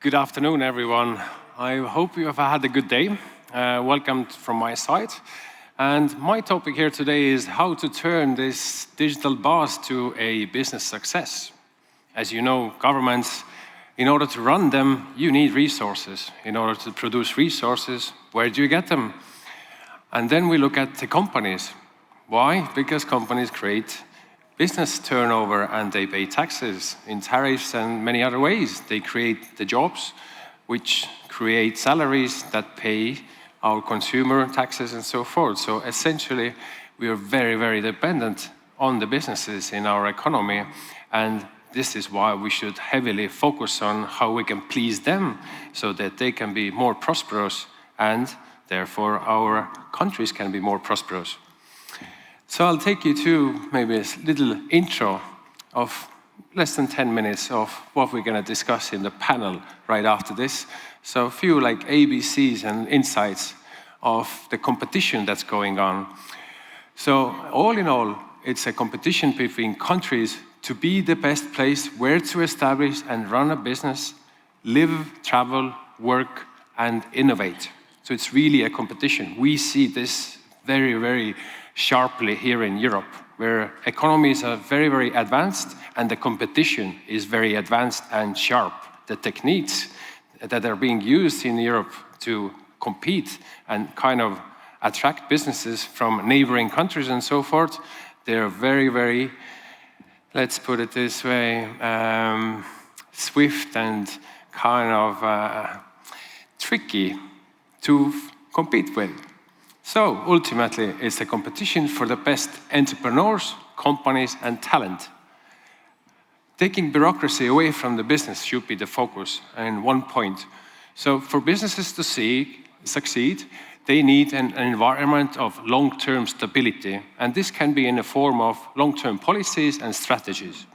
Good afternoon, everyone. I hope you have had a good day. Welcome from my side. And my topic here today is how to turn this digital buzz to a business success. As you know, governments, in order to run them, you need resources. In order to produce resources, where do you get them? And then we look at the companies. Why? Because companies create business turnover and they pay taxes in tariffs and many other ways. They create the jobs, which create salaries that pay our consumer taxes and so forth. So essentially, we are very, very dependent on the businesses in our economy. And this is why we should heavily focus on how we can please them so that they can be more prosperous and therefore our countries can be more prosperous. So I'll take you to maybe a little intro of less than 10 minutes of what we're going to discuss in the panel right after this. So a few like ABCs and insights of the competition that's going on. So all in all, it's a competition between countries to be the best place where to establish and run a business, live, travel, work, and innovate. So it's really a competition. We see this very, very sharply here in Europe, where economies are very, very advanced and the competition is very advanced and sharp. The techniques that are being used in Europe to compete and kind of attract businesses from neighboring countries and so forth, they're very, very, let's put it this way, swift and kind of tricky to compete with. So ultimately, it's a competition for the best entrepreneurs, companies, and talent. Taking bureaucracy away from the business should be the focus and one point. So for businesses to succeed, they need an environment of long-term stability. And this can be in the form of long-term policies and strategies.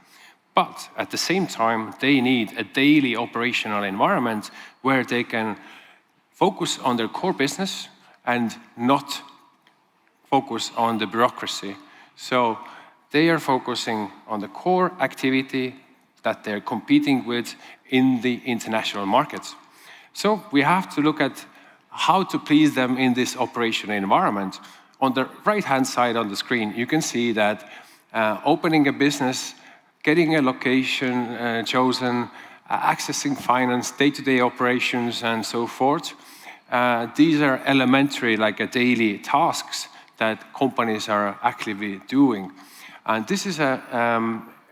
But at the same time, they need a daily operational environment where they can focus on their core business and not focus on the bureaucracy. So they are focusing on the core activity that they're competing with in the international markets. So we have to look at how to please them in this operational environment. On the right-hand side on the screen, you can see that opening a business, getting a location chosen, accessing finance, day-to-day operations, and so forth. These are elementary, like daily tasks that companies are actively doing. And this is a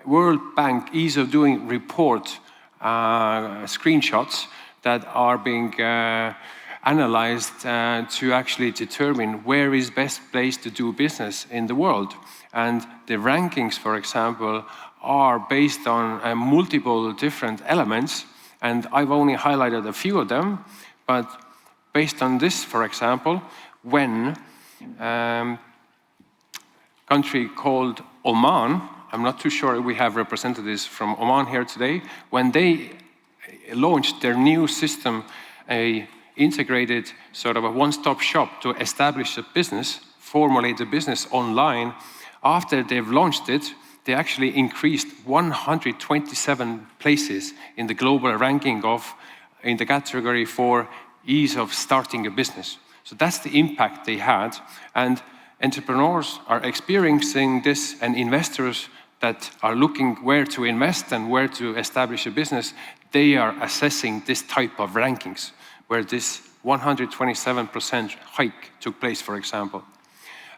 World Bank Ease of Doing report screenshots that are being analyzed to actually determine where is best place to do business in the world. And the rankings, for example, are based on multiple different elements. And I've only highlighted a few of them, but based on this, for example, when country called Oman, I'm not too sure we have representatives from Oman here today, when they launched their new system, a integrated sort of a one-stop shop to establish a business, formulate the business online, after they've launched it, they actually increased 127 places in the global ranking in the category for ease of starting a business. So that's the impact they had. And entrepreneurs are experiencing this, and investors that are looking where to invest and where to establish a business, they are assessing this type of rankings, where this 127% hike took place, for example.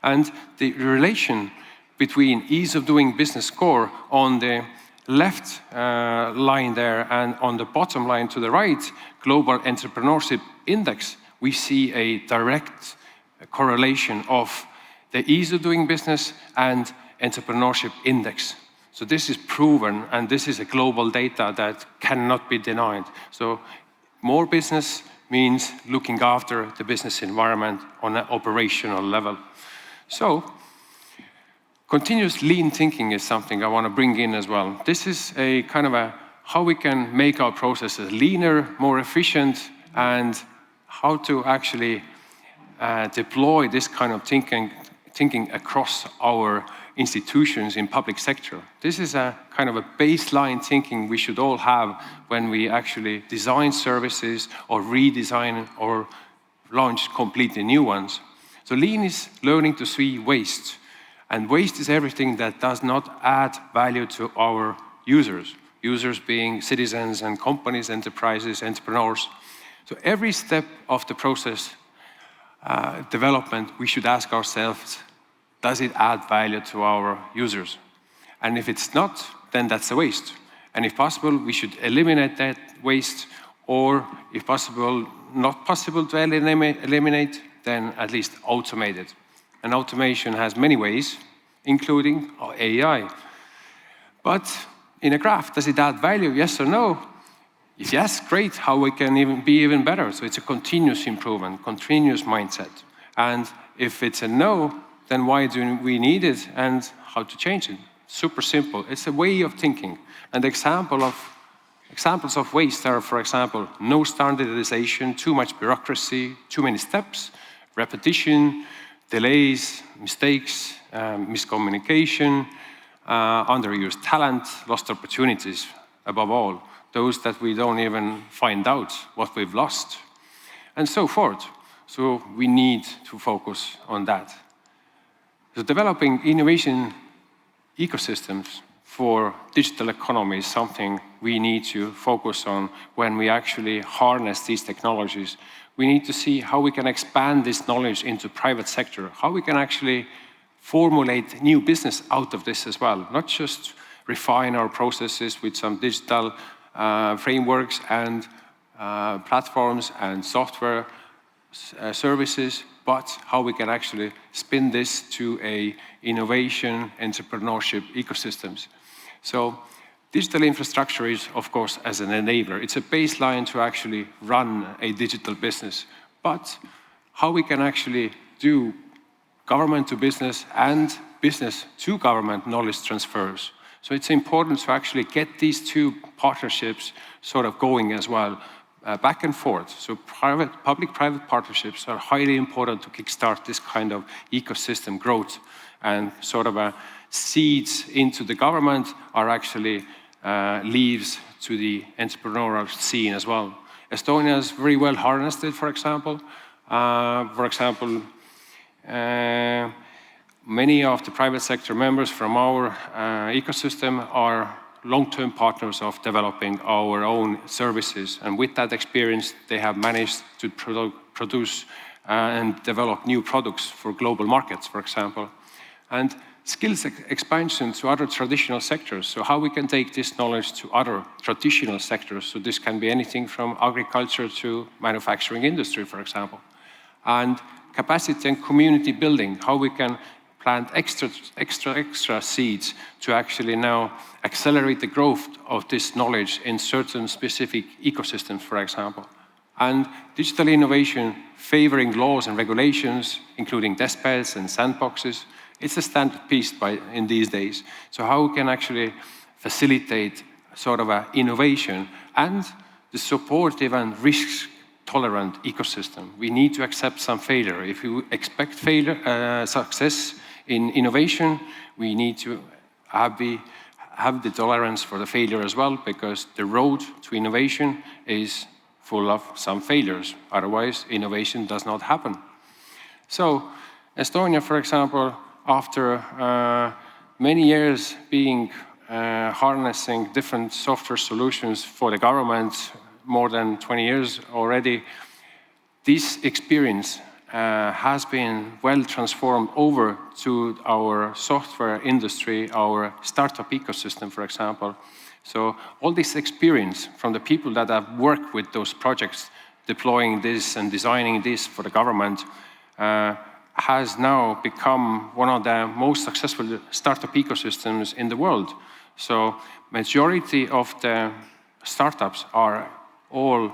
And the relation between ease of doing business score on the left line there and on the bottom line to the right, Global Entrepreneurship Index, we see a direct correlation of the ease of doing business and entrepreneurship index. So this is proven, and this is a global data that cannot be denied. So more business means looking after the business environment on an operational level. So continuous lean thinking is something I want to bring in as well. This is a kind of how we can make our processes leaner, more efficient, and how to actually deploy this kind of thinking across our institutions in public sector. This is a kind of a baseline thinking we should all have when we actually design services or redesign or launch completely new ones. So lean is learning to see waste. And waste is everything that does not add value to our users. Users being citizens and companies, enterprises, entrepreneurs. So every step of the process development, we should ask ourselves, does it add value to our users? And if it's not, then that's a waste. And if possible, we should eliminate that waste, or if possible, not possible to eliminate, then at least automate it. And automation has many ways, including AI. But in a graph, does it add value, yes or no? If yes, great, how we can be even better. So it's a continuous improvement, continuous mindset. And if it's a no, then why do we need it and how to change it? Super simple. It's a way of thinking. And examples of waste are, for example, no standardization, too much bureaucracy, too many steps, repetition, delays, mistakes, miscommunication, underused talent, lost opportunities, above all, those that we don't even find out what we've lost, and so forth. So we need to focus on that. So developing innovation ecosystems for digital economy is something we need to focus on when we actually harness these technologies. We need to see how we can expand this knowledge into private sector, how we can actually formulate new business out of this as well, not just refine our processes with some digital frameworks and platforms and software services, but how we can actually spin this to a innovation, entrepreneurship ecosystems. So digital infrastructure is, of course, as an enabler. It's a baseline to actually run a digital business. But how we can actually do government to business and business to government knowledge transfers. So it's important to actually get these two partnerships sort of going as well, back and forth. So public-private partnerships are highly important to kickstart this kind of ecosystem growth, and sort of seeds into the government are actually leaves to the entrepreneurial scene as well. Estonia has very well harnessed it, for example. Many of the private sector members from our ecosystem are long-term partners of developing our own services. And with that experience, they have managed to produce and develop new products for global markets, for example. And skills expansion to other traditional sectors. So how we can take this knowledge to other traditional sectors. So this can be anything from agriculture to manufacturing industry, for example. And capacity and community building, how we can plant extra seeds to actually now accelerate the growth of this knowledge in certain specific ecosystems, for example. And digital innovation favoring laws and regulations, including testbeds and sandboxes, it's a standard piece in these days. So how we can actually facilitate sort of an innovation and the supportive and risk-tolerant ecosystem. We need to accept some failure. If you expect success in innovation, we need to have the tolerance for the failure as well, because the road to innovation is full of some failures. Otherwise, innovation does not happen. So Estonia, for example, after many years being harnessing different software solutions for the government, more than 20 years already, this experience has been well transformed over to our software industry, our startup ecosystem, for example. So all this experience from the people that have worked with those projects, deploying this and designing this for the government, has now become one of the most successful startup ecosystems in the world. So majority of the startups are all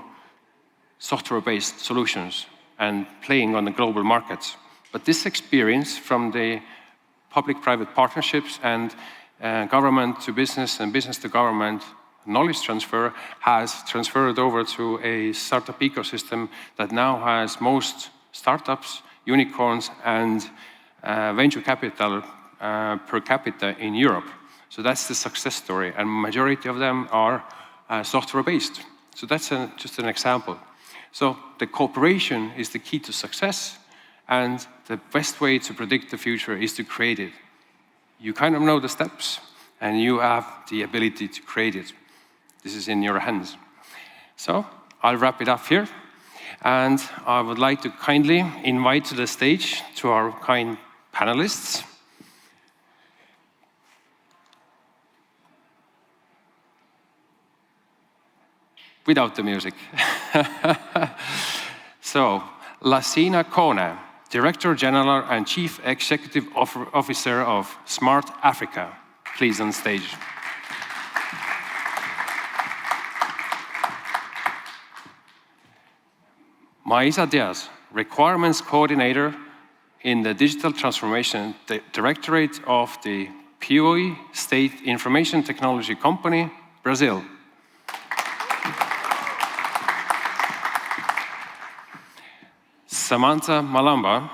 software-based solutions and playing on the global markets. But this experience from the public-private partnerships and government to business and business to government knowledge transfer has transferred over to a startup ecosystem that now has most startups, unicorns, and venture capital per capita in Europe. So that's the success story, and majority of them are software-based. So that's just an example. So the cooperation is the key to success, and the best way to predict the future is to create it. You kind of know the steps, and you have the ability to create it. This is in your hands. So I'll wrap it up here, and I would like to kindly invite to the stage to our kind panelists. Without the music. So, Lacina Koné, Director General and Chief Executive Officer of Smart Africa. Please on stage. Maísa Diaz, Requirements Coordinator in the Digital Transformation Directorate of the Piauí State Information Technology Company, Brazil. Samantha Malambo,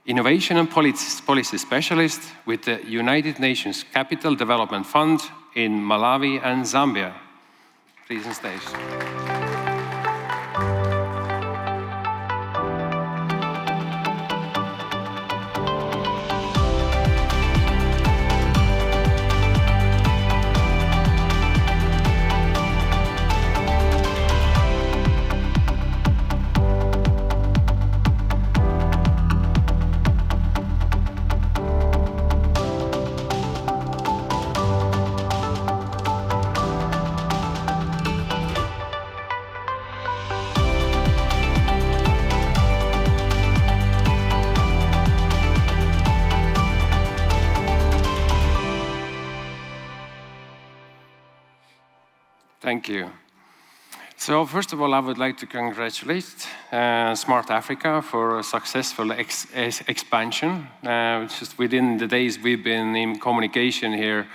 Innovation and Policy Specialist with the United Nations Capital Development Fund in Malawi and Zambia. Please on stage. Thank you. So first of all, I would like to congratulate Smart Africa for a successful expansion. Just within the days we've been in communication here,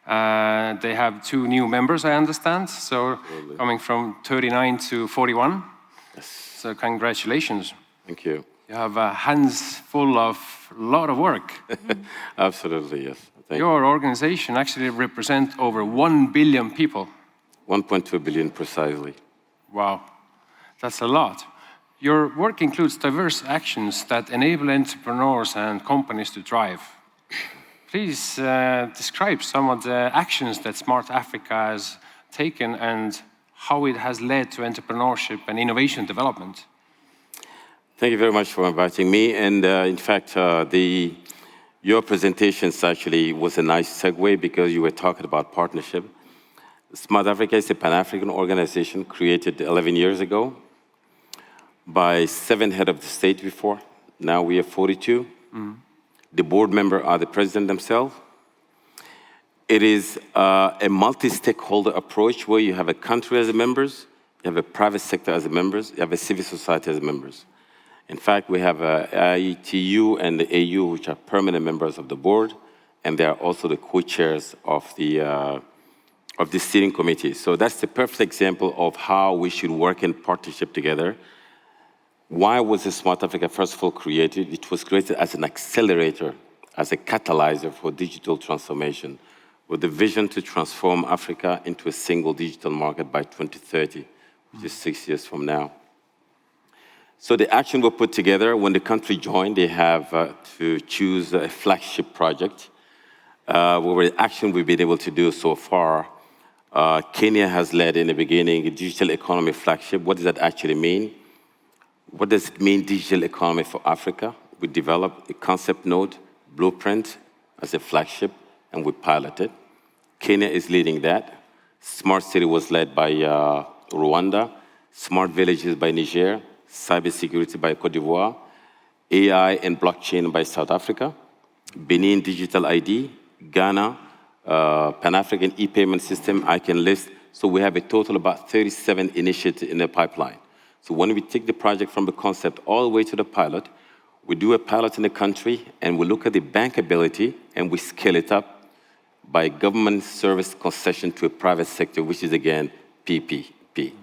they have 2 new members, I understand. So coming from 39 to 41. Yes. So congratulations. Thank you. You have hands full of a lot of work. Absolutely, yes. Thank Your organization actually represents over 1 billion people. 1.2 billion precisely. Wow, that's a lot. Your work includes diverse actions that enable entrepreneurs and companies to thrive. Please describe some of the actions that Smart Africa has taken and how it has led to entrepreneurship and innovation development. Thank you very much for inviting me. And in fact, your presentations actually was a nice segue because you were talking about partnership. Smart Africa is a Pan-African organization created 11 years ago by 7 heads of the state before. Now we have 42. The board members are the president themselves. It is a multi-stakeholder approach where you have a country as a members, you have a private sector as a members, you have a civil society as members. In fact, we have IETU and the AU, which are permanent members of the board, and they are also the co-chairs of the steering committee. So that's the perfect example of how we should work in partnership together. Why was the Smart Africa first of all created? It was created as an accelerator, as a catalyzer for digital transformation, with the vision to transform Africa into a single digital market by 2030, which is 6 years from now. So the action were put together. When the country joined, they have to choose a flagship project. What action we've been able to do so far, Kenya has led in the beginning a digital economy flagship. What does that actually mean? What does it mean, digital economy for Africa? We developed a concept node, blueprint as a flagship, and we piloted. Kenya is leading that. Smart City was led by Rwanda, Smart Villages by Niger, Cybersecurity by Cote d'Ivoire, AI and blockchain by South Africa, Benin Digital ID, Ghana, Pan-African e-payment system, I can list. So we have a total of about 37 initiatives in the pipeline. So when we take the project from the concept all the way to the pilot, we do a pilot in the country and we look at the bankability and we scale it up by government service concession to a private sector, which is again, PPP.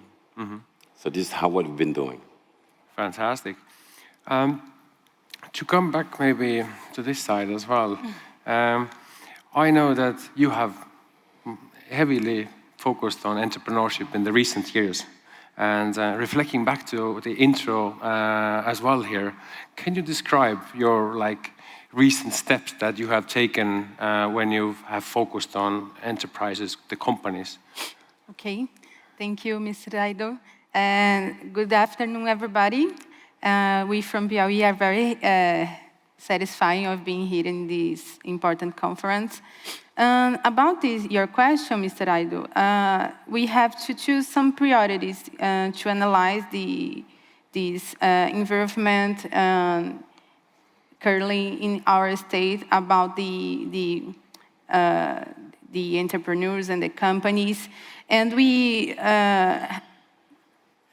So this is what we've been doing. Fantastic. To come back maybe to this side as well, I know that you have heavily focused on entrepreneurship in the recent years. And reflecting back to the intro as well here, can you describe your recent steps that you have taken when you have focused on enterprises, the companies? Okay, thank you, Mr. Raido. And good afternoon, everybody. We from Piauí are very satisfying of being here in this important conference. About your question, Mr. Raido, we have to choose some priorities to analyze this environment currently in our state about the entrepreneurs and the companies. And we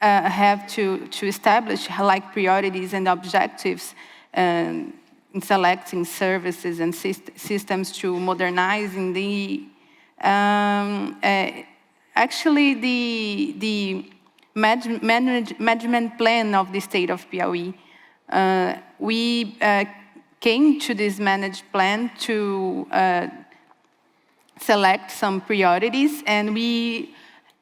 have to establish priorities and objectives in selecting services and systems to modernizing the actually the management plan of the state of Piauí. We came to this managed plan to select some priorities, and we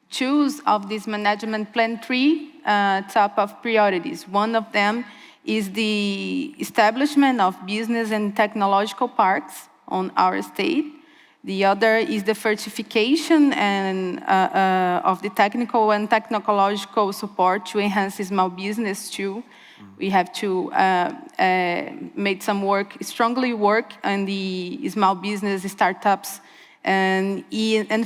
choose of this management plan 3 top of priorities. One of them is the establishment of business and technological parks on our state. The other is the certification and of the technical and technological support to enhance small business too. We have to make some work, strongly work on the small business startups, and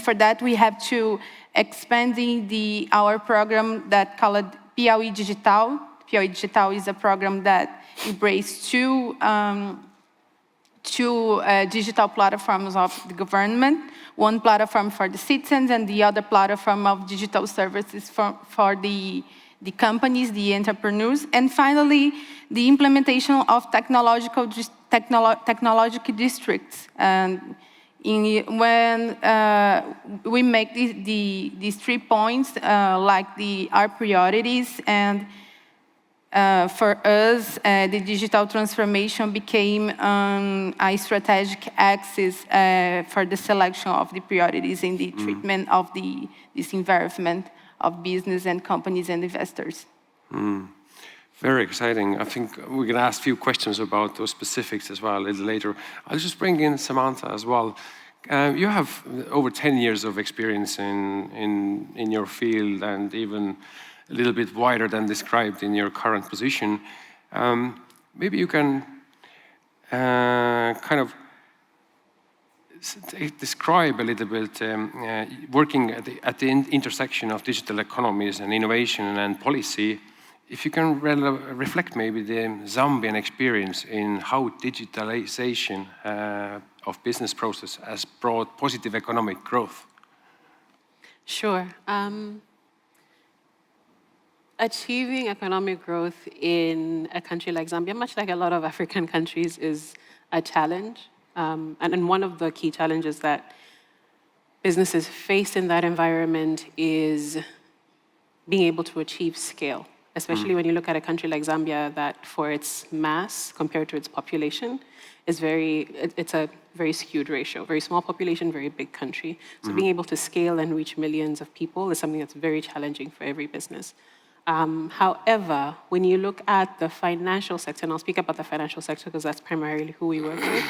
for that we have to expanding our program that called Piauí Digital. Piauí Digital is a program that embraces two digital platforms of the government, one platform for the citizens and the other platform of digital services for the companies, the entrepreneurs, and finally, the implementation of technological districts. And when we make these 3 points our priorities, and for us, the digital transformation became a strategic axis for the selection of the priorities in the treatment of this environment of business and companies and investors. Very exciting. I think we're going to ask a few questions about those specifics as well a little later. I'll just bring in Samantha as well. You have over 10 years of experience in your field, and even a little bit wider than described in your current position. Maybe you can kind of describe a little bit working at the intersection of digital economies and innovation and policy. If you can reflect maybe the Zambian experience in how digitalisation of business process has brought positive economic growth. Sure. Achieving economic growth in a country like Zambia, much like a lot of African countries, is a challenge. And one of the key challenges that businesses face in that environment is being able to achieve scale, especially when you look at a country like Zambia that for its mass compared to its population is it's a very skewed ratio, very small population, very big country. So being able to scale and reach millions of people is something that's very challenging for every business. However, when you look at the financial sector, and I'll speak about the financial sector because that's primarily who we work with.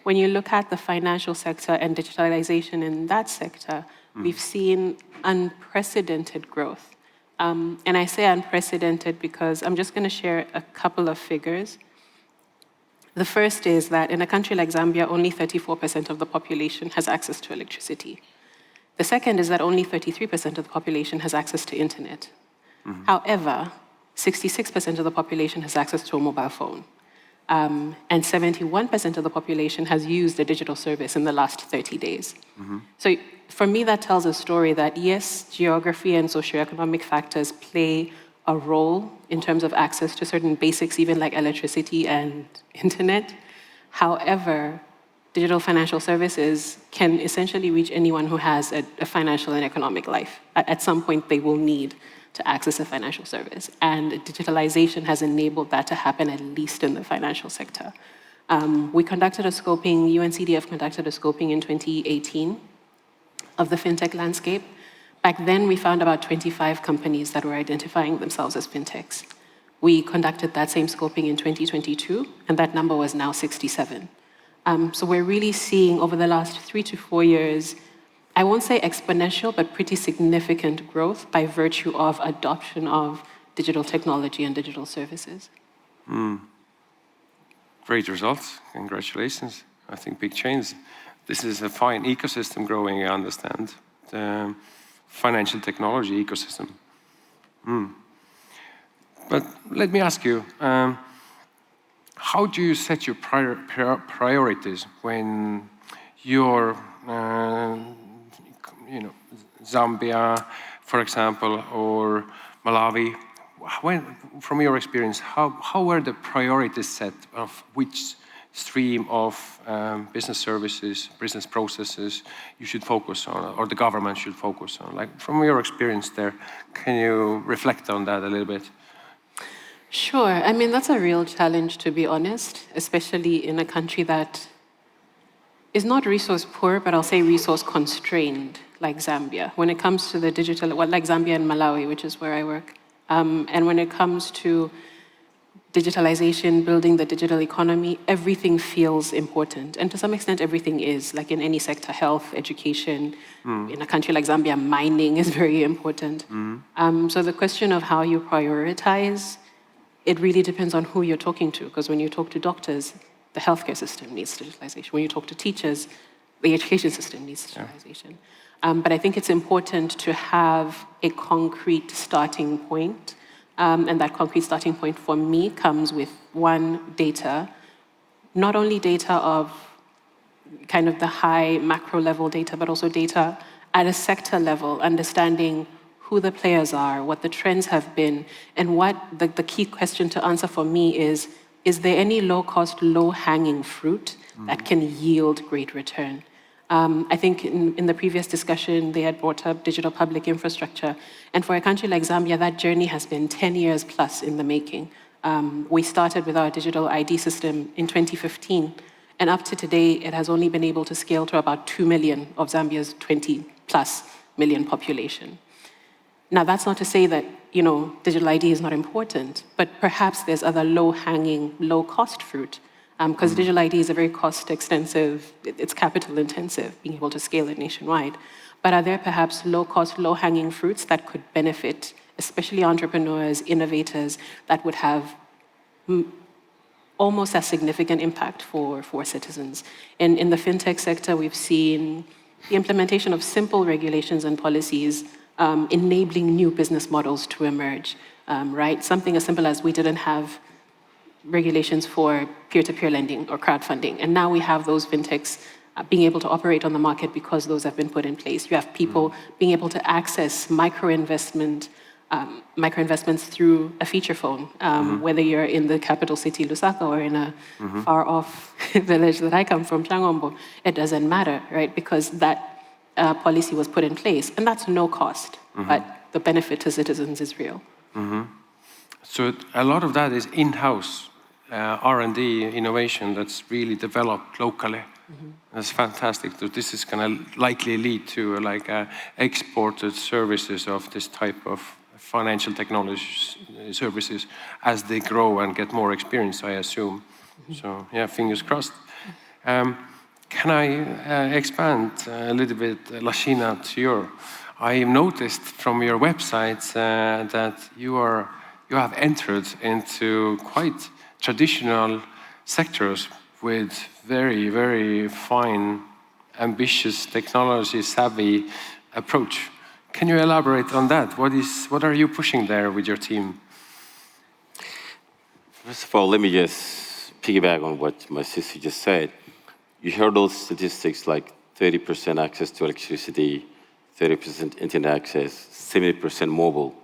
When you look at the financial sector and digitalization in that sector, we've seen unprecedented growth. And I say unprecedented because I'm just going to share a couple of figures. The first is that in a country like Zambia, only 34% of the population has access to electricity. The second is that only 33% of the population has access to internet. However, 66% of the population has access to a mobile phone. And 71% of the population has used a digital service in the last 30 days. So for me, that tells a story that yes, geography and socioeconomic factors play a role in terms of access to certain basics, even like electricity and internet. However, digital financial services can essentially reach anyone who has a financial and economic life. At some point, they will need to access a financial service. And digitalization has enabled that to happen, at least in the financial sector. We conducted a scoping, UNCDF conducted a scoping in 2018 of the fintech landscape. Back then, we found about 25 companies that were identifying themselves as fintechs. We conducted that same scoping in 2022, and that number was now 67. So we're really seeing over the last 3 to 4 years, I won't say exponential, but pretty significant growth by virtue of adoption of digital technology and digital services. Great results. Congratulations. I think big change. This is a fine ecosystem growing, I understand. The financial technology ecosystem. But let me ask you, how do you set your priorities when you're, Zambia, for example, or Malawi? From your experience, how were the priorities set of which stream of business services, business processes you should focus on, or the government should focus on? Like, from your experience there, can you reflect on that a little bit? Sure. I mean, that's a real challenge, to be honest, especially in a country that is not resource poor, but I'll say resource constrained, like Zambia. When it comes to the digital, well, like Zambia and Malawi, which is where I work. And when it comes to digitalisation, building the digital economy, everything feels important. And to some extent, everything is, like in any sector, health, education. In a country like Zambia, mining is very important. So the question of how you prioritize, it really depends on who you're talking to. Because when you talk to doctors, the healthcare system needs digitalization. When you talk to teachers, the education system needs digitalization. But I think it's important to have a concrete starting point. And that concrete starting point for me comes with one, data, not only data of kind of the high macro level data, but also data at a sector level, understanding who the players are, what the trends have been, and what the key question to answer for me is there any low-cost, low-hanging fruit that can yield great return? I think in the previous discussion, they had brought up digital public infrastructure. And for a country like Zambia, that journey has been 10 years plus in the making. We started with our digital ID system in 2015. And up to today, it has only been able to scale to about 2 million of Zambia's 20 plus million population. Now, that's not to say that, digital ID is not important, but perhaps there's other low-hanging, low-cost fruit. Because digital ID is a very cost-extensive, it's capital-intensive, being able to scale it nationwide. But are there perhaps low-cost, low-hanging fruits that could benefit, especially entrepreneurs, innovators, that would have almost a significant impact for citizens? And in the fintech sector, we've seen the implementation of simple regulations and policies enabling new business models to emerge, right? Something as simple as we didn't have regulations for peer-to-peer lending or crowdfunding. And now we have those fintechs being able to operate on the market because those have been put in place. You have people being able to access micro-investments through a feature phone, whether you're in the capital city, Lusaka, or in a far-off village that I come from, Changombo. It doesn't matter, right? Because that policy was put in place. And that's no cost, but the benefit to citizens is real. So a lot of that is in-house R&D innovation that's really developed locally. That's fantastic. So this is going to likely lead to exported services of this type of financial technology services as they grow and get more experience, I assume. So yeah, fingers crossed. Can I expand a little bit, Lacina, to your? I noticed from your website that you have entered into quite traditional sectors with very, very fine, ambitious, technology-savvy approach. Can you elaborate on that? What are you pushing there with your team? First of all, let me just piggyback on what my sister just said. You heard those statistics like 30% access to electricity, 30% internet access, 70% mobile.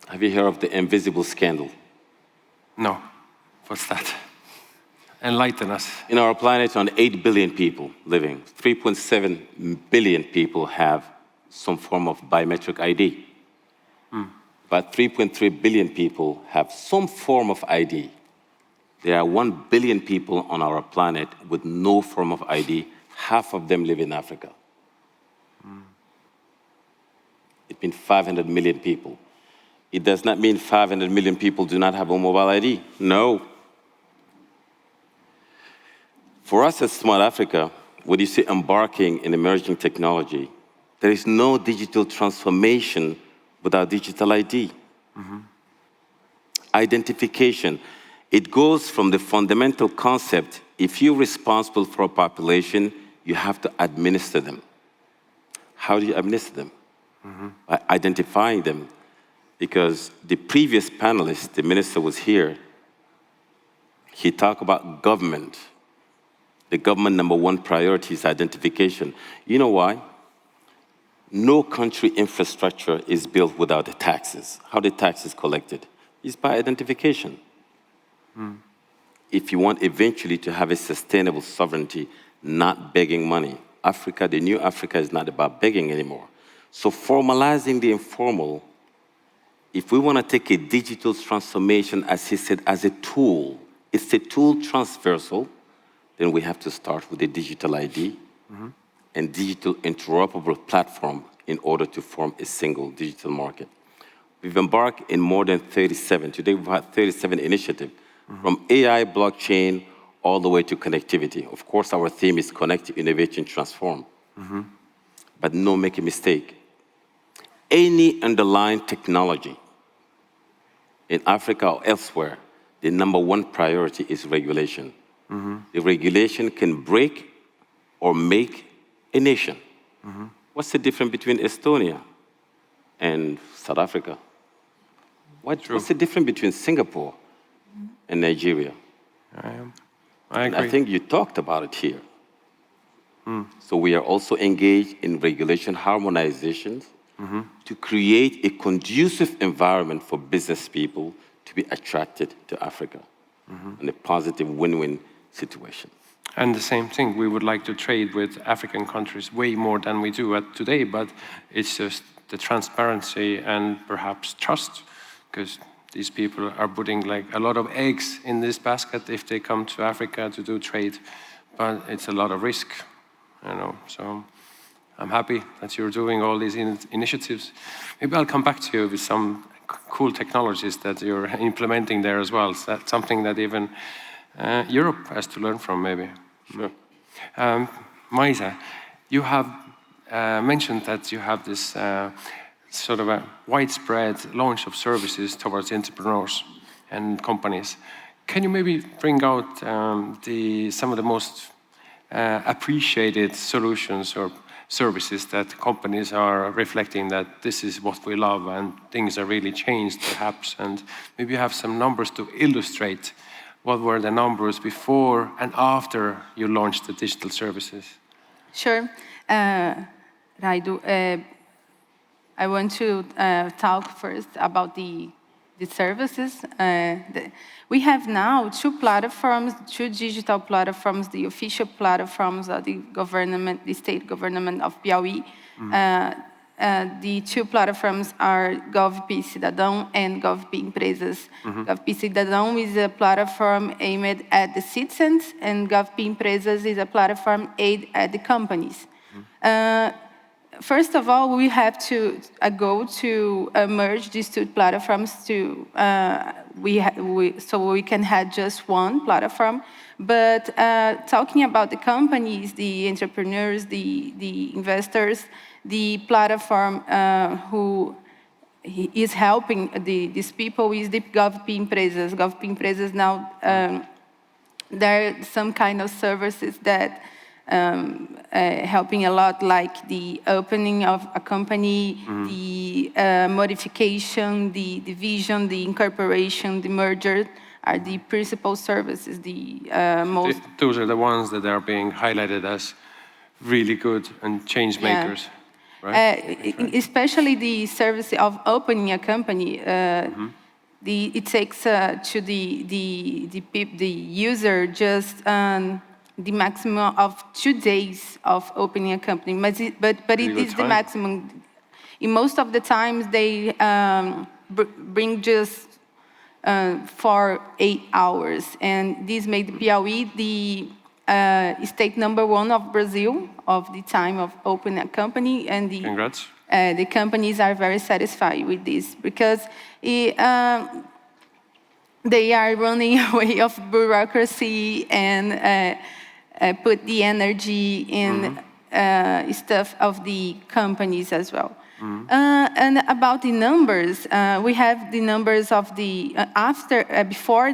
Have you heard of the invisible scandal? No. What's that? Enlighten us. In our planet, on 8 billion people living, 3.7 billion people have some form of biometric ID. But 3.3 billion people have some form of ID There are 1 billion people on our planet with no form of ID. Half of them live in Africa. It means 500 million people. It does not mean 500 million people do not have a mobile ID. No. For us at Smart Africa, when you say embarking in emerging technology, there is no digital transformation without digital ID. Identification. It goes from the fundamental concept, if you're responsible for a population, you have to administer them. How do you administer them? By identifying them. Because the previous panelist, the minister was here, he talked about government. The government #1 priority is identification. You know why? No country infrastructure is built without the taxes. How the taxes collected? It's by identification. If you want eventually to have a sustainable sovereignty, not begging money. Africa, the new Africa is not about begging anymore. So formalizing the informal, if we want to take a digital transformation, as he said, as a tool, it's a tool transversal, then we have to start with a digital ID and digital interoperable platform in order to form a single digital market. We've embarked in more than 37. Today we've had 37 initiatives, from AI, blockchain, all the way to connectivity. Of course, our theme is connect, innovate, and transform. But no make a mistake. Any underlying technology in Africa or elsewhere, the #1 priority is regulation. The regulation can break or make a nation. What's the difference between Estonia and South Africa? What's the difference between Singapore and Nigeria? I agree. I think you talked about it here. So we are also engaged in regulation harmonizations to create a conducive environment for business people to be attracted to Africa in a positive win-win situation. And the same thing, we would like to trade with African countries way more than we do today, but it's just the transparency and perhaps trust, because these people are putting like a lot of eggs in this basket if they come to Africa to do trade, but it's a lot of risk, you know. So I'm happy that you're doing all these initiatives. Maybe I'll come back to you with some cool technologies that you're implementing there as well. So that's something that even Europe has to learn from, maybe. Sure. Maísa, you have mentioned that you have this sort of a widespread launch of services towards entrepreneurs and companies. Can you maybe bring out some of the most appreciated solutions or services that companies are reflecting that this is what we love and things are really changed perhaps, and maybe you have some numbers to illustrate what were the numbers before and after you launched the digital services? Sure. Raido, I want to talk first about the services. We have now two platforms, two digital platforms, the official platforms of the government, the state government of Piauí. The two platforms are GovP Cidadão and GovP Empresas. GovP Cidadão is a platform aimed at the citizens, and GovP Empresas is a platform aimed at the companies. First of all, we have to go to merge these two platforms to so we can have just one platform. But talking about the companies, the entrepreneurs, the investors, the platform who is helping these people is the GovP Empresas. GovP Empresas now, there are some kind of services that helping a lot, like the opening of a company, the modification, the division, the incorporation, the merger are the principal services. Most. Those are the ones that are being highlighted as really good and change makers. Yeah. Right? Especially the service of opening a company. It takes to the user just the maximum of 2 days of opening a company, but it is the maximum. In most of the times, they bring just for 8 hours. And this made Piauí the state #1 of Brazil of the time of opening a company. And Congrats. The companies are very satisfied with this because they are running away of bureaucracy and put the energy in stuff of the companies as well. And about the numbers, we have the numbers of the before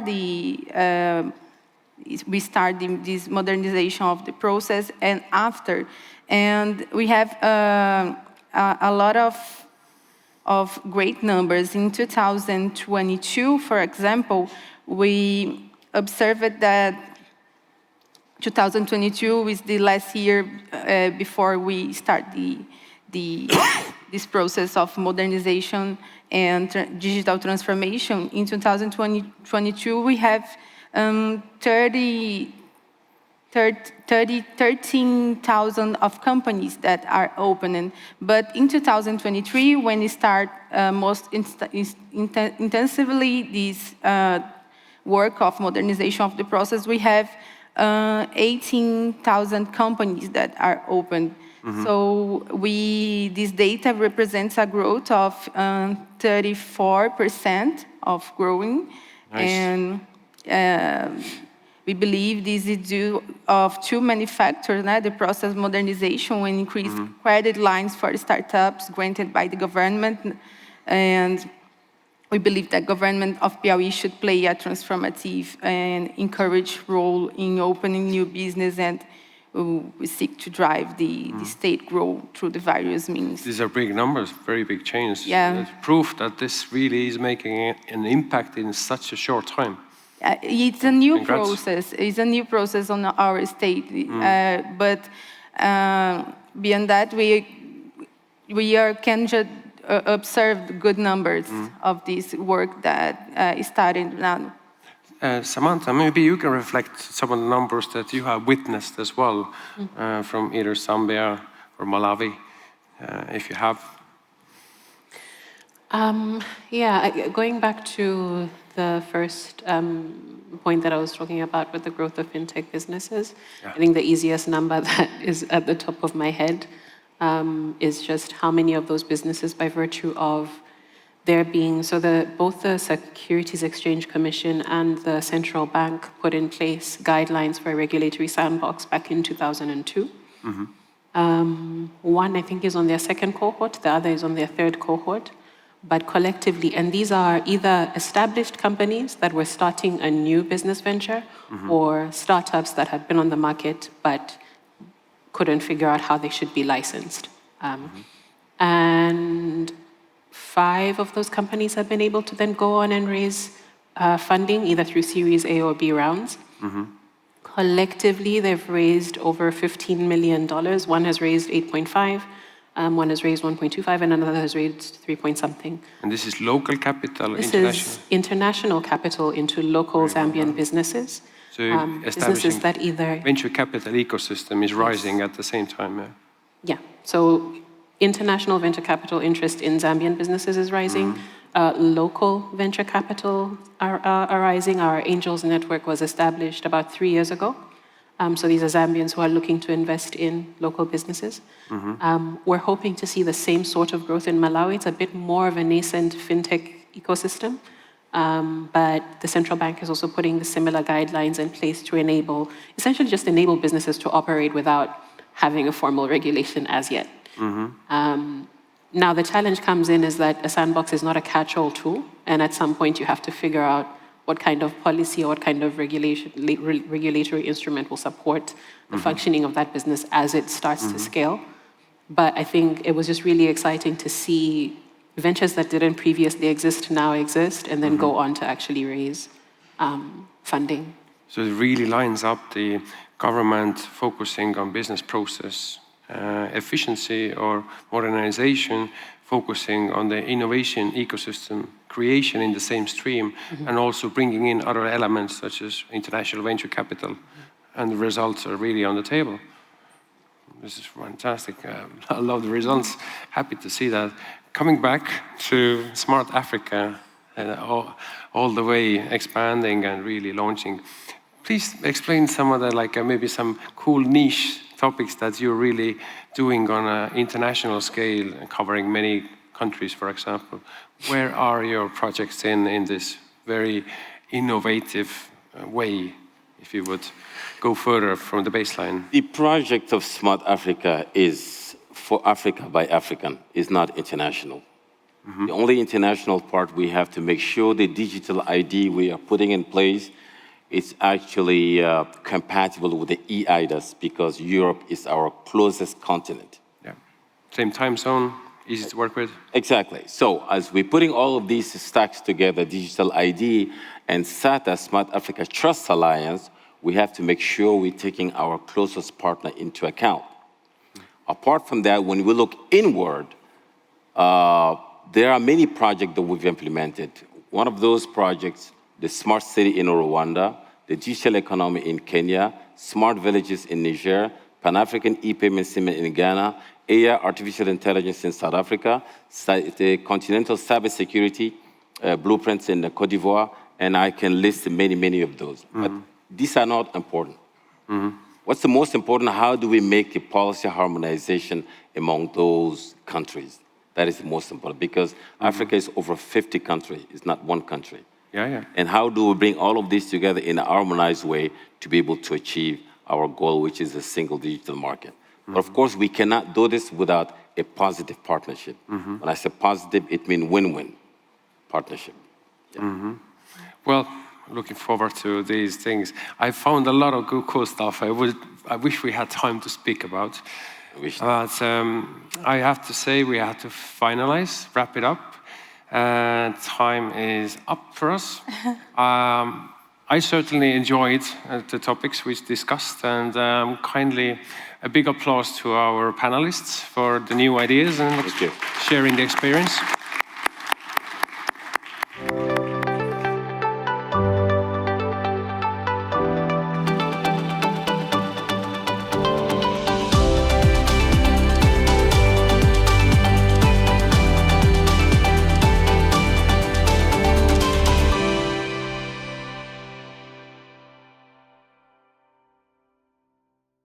we start this modernization of the process and after, and we have a lot of great numbers. In 2022, for example, we observed that 2022 is the last year before we start this process of modernization and digital transformation. In 2022, we have 13,000 of companies that are opening. But in 2023, when we start most intensively this work of modernization of the process, we have 18,000 companies that are open. So this data represents a growth of 34% of growing. Nice. And we believe this is due of two many factors, the process modernization and increased credit lines for startups granted by the government. And we believe that government of Piauí should play a transformative and encourage role in opening new business, and we seek to drive the state growth through the various means. These are big numbers, very big change. Yeah. It's proof that this really is making an impact in such a short time. It's a new Congrats. process. It's a new process on our state. But beyond that, we can just observe good numbers of this work that is starting now. Samantha, maybe you can reflect some of the numbers that you have witnessed as well from either Zambia or Malawi, if you have. Going back to the first point that I was talking about with the growth of fintech businesses, I think the easiest number that is at the top of my head is just how many of those businesses, by virtue of there being, both the Securities Exchange Commission and the central bank put in place guidelines for a regulatory sandbox back in 2002. One, I think, is on their second cohort, the other is on their third cohort. But collectively, and these are either established companies that were starting a new business venture or startups that had been on the market but couldn't figure out how they should be licensed. And 5 of those companies have been able to then go on and raise funding, either through Series A or B rounds. Collectively, they've raised over $15 million. One has raised 8.5. One has raised 1.25, and another has raised 3 point something. And this is local capital, this international? This is international capital into local Zambian businesses. So businesses that either... venture capital ecosystem is rising at the same time. Yeah, so international venture capital interest in Zambian businesses is rising. Local venture capital are rising. Our Angels Network was established about 3 years ago. So these are Zambians who are looking to invest in local businesses. We're hoping to see the same sort of growth in Malawi. It's a bit more of a nascent fintech ecosystem, but the central bank is also putting the similar guidelines in place to enable, essentially just enable businesses to operate without having a formal regulation as yet. Now the challenge comes in is that a sandbox is not a catch-all tool, and at some point you have to figure out what kind of policy or what kind of regulatory instrument will support the functioning of that business as it starts to scale. But I think it was just really exciting to see ventures that didn't previously exist now exist, and then go on to actually raise funding. So it really lines up the government focusing on business process efficiency or modernization, focusing on the innovation ecosystem creation in the same stream, and also bringing in other elements such as international venture capital, and the results are really on the table. This is fantastic. I love the results. Happy to see that. Coming back to Smart Africa, and all the way expanding and really launching. Please explain some of the, like maybe some cool niche topics that you're really doing on an international scale, covering many countries, for example. Where are your projects in this very innovative way, if you would go further from the baseline? The project of Smart Africa is for Africa by African, is not international. The only international part, we have to make sure the digital ID we are putting in place is actually compatible with the EIDAS, because Europe is our closest continent. Yeah. Same time zone, easy to work with? Exactly. So as we're putting all of these stacks together, digital ID and SATA, Smart Africa Trust Alliance, we have to make sure we're taking our closest partner into account. Apart from that, when we look inward, there are many projects that we've implemented. One of those projects, the Smart City in Rwanda, the digital economy in Kenya, smart villages in Niger, Pan-African e-payment system in Ghana, AI, artificial intelligence in South Africa, the continental cybersecurity blueprints in Cote d'Ivoire, and I can list many, many of those. But these are not important. What's the most important? How do we make a policy harmonization among those countries? That is the most important, because Africa is over 50 countries. It's not one country. Yeah, yeah. And how do we bring all of this together in a harmonized way to be able to achieve our goal, which is a single digital market? But of course, we cannot do this without a positive partnership. When I say positive, it means win-win partnership. Yeah. Well, looking forward to these things. I found a lot of good, cool stuff I wish we had time to speak about. But I have to say we have to finalize, wrap it up. Time is up for us. I certainly enjoyed the topics we discussed, and kindly a big applause to our panelists for the new ideas and sharing the experience.